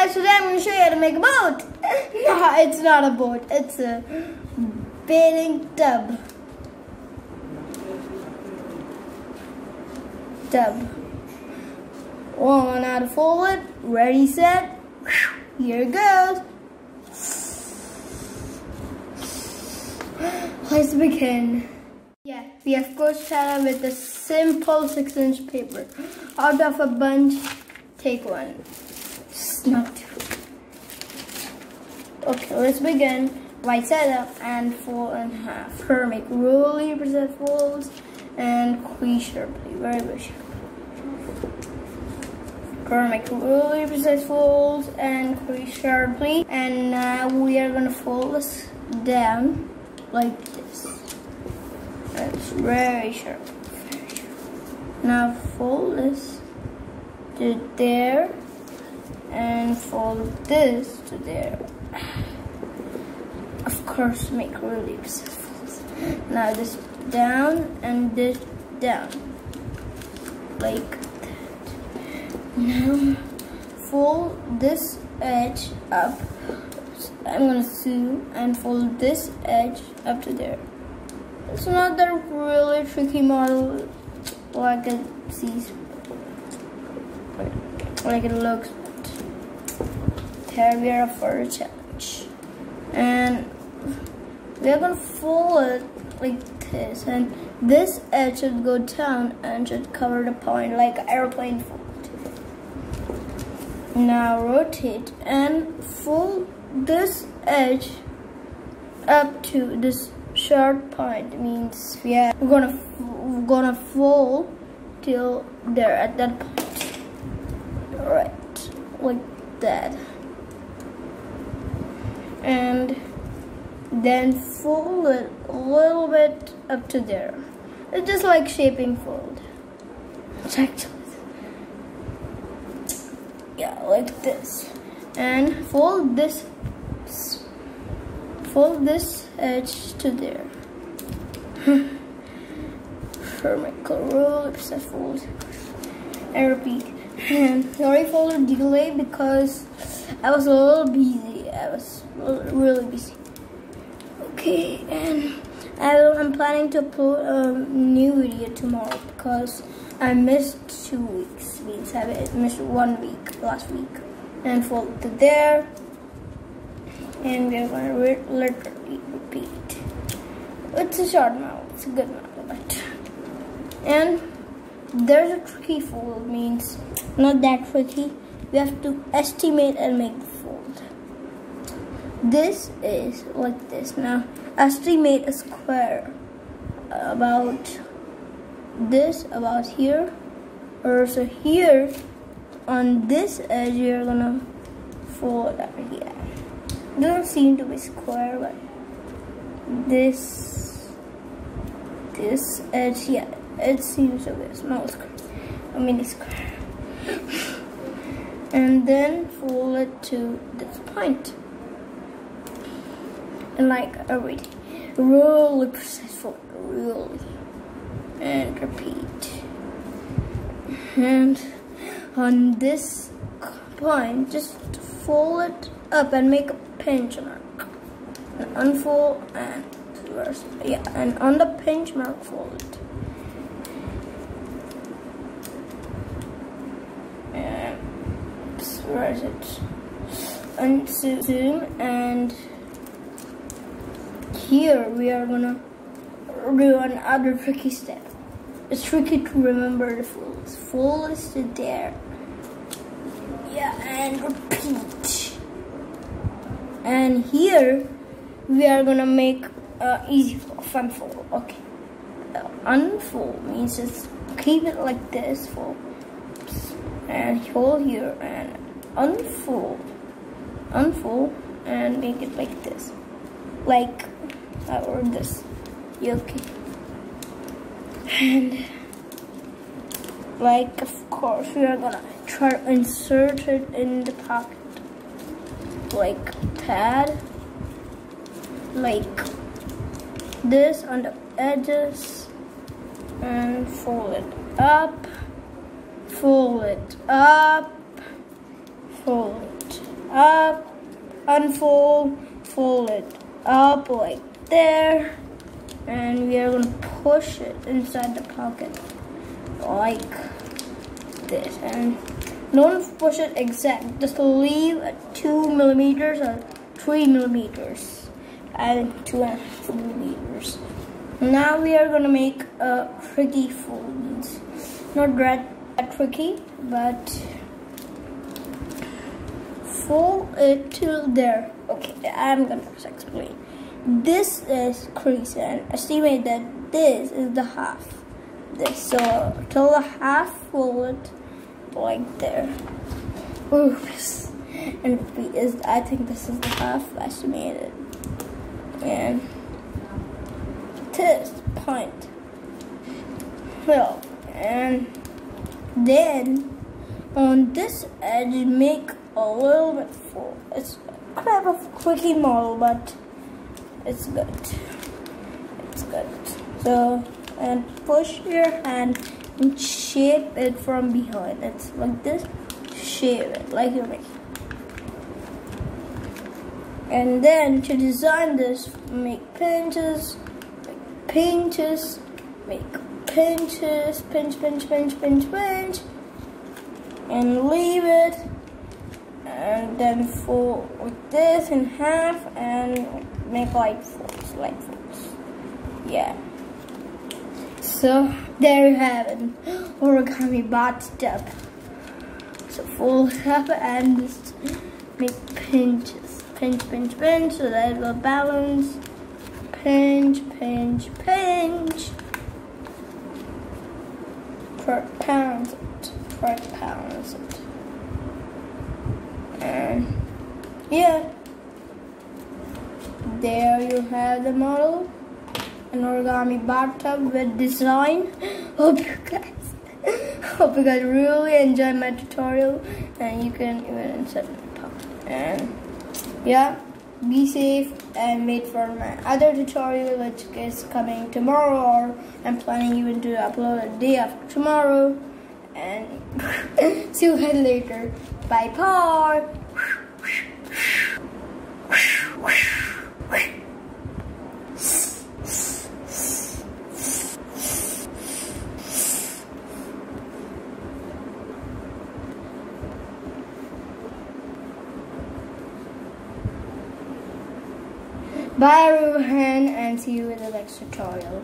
guys, today I'm going to show you how to make a boat. No, it's not a boat. It's a bathing tub. Learn how to fold it. Ready, set. Here it goes. Let's begin. Yeah, we of course started with a simple 6-inch paper. Out of a bunch, take one. It's not too. Okay, let's begin. Right side up and fold in half. Her make really precise folds and crease sharply, very sharply. Her make really precise folds and crease sharply. And now we are gonna fold this down like this. It's very sharp, very sharp. Now fold this to there and fold this to there. Of course, make really precise folds. Now this down and this down, like that. Now fold this edge up. I'm gonna zoom and fold this edge up to there. It's not that really tricky model like it sees, like it looks. Here we are for a challenge, and we are gonna fold it like this, and this edge should go down and should cover the point like an airplane fold. Now rotate and fold this edge up to this sharp point. Means we're gonna fold till there at that point, right, like that, and then fold it a little bit up to there. It's just like shaping fold. It's actually, yeah, like this, and fold this edge to there. Make a really precise fold and repeat. And sorry for the delay because I was a little busy. I was really busy. Okay, and I'm planning to upload a new video tomorrow because I missed 2 weeks. Means I missed 1 week last week. And fold to there. And we're going to literally repeat. It's a short model, it's a good model, but. And there's a tricky fold, means not that tricky. We have to estimate and make the fold. This is like this. Now, estimate a square about this, about here, or so here. On this edge, you're gonna fold over here. It doesn't seem to be square, but this edge, yeah, it seems to be a small square, a mini square. And then fold it to this point, and like already, really precise fold, really, and repeat. And on this point, just fold it up and make a pinch mark, and unfold and reverse. Yeah, and on the pinch mark, fold it. And reverse it. And zoom, and here we are gonna do another tricky step. It's tricky to remember the folds. Fold is to there. Yeah, and repeat. And here we are gonna make easy fold, fun fold. Okay. Unfold means just keep it like this. Fold. And hold here and unfold. Unfold and make it like this. Like or this. Yeah, okay. And like, of course, we are gonna try to insert it in the pocket, like pad, like this on the edges, and fold it up, fold it up, fold it, up, unfold, fold it up like there, and we are gonna push it inside the pocket like this. And don't push it exact, just leave at 2 millimeters or 3 millimeters, and 2.5 millimeters. Now we are gonna make a tricky folds. Not that tricky, but fold it till there. Okay, I'm gonna explain. This is crease, and estimate that this is the half. This, so till the half, fold it like there. Oops. And I think this is the half estimated. And this point. Well, and then on this edge make a little bit full. It's kind of a quickie model, but it's good. It's good. So, and push your hand and shape it from behind. It's like this. Shape it like you're making. And then to design this, make pinches, pinch, and leave it, and then fold with this in half and make like folds, yeah. So there you have it, origami bathtub. So fold up and just make pinches, pinch, so that it will balance. Pinch. Pounds it. And yeah, there you have the model, an origami bathtub with design. Hope you guys really enjoy my tutorial, and you can even insert it in the pocket. And yeah, be safe and wait for my other tutorial, which is coming tomorrow, or I'm planning even to upload a day after tomorrow. And see you guys later. Bye bye. Bye everyone, and see you in the next tutorial.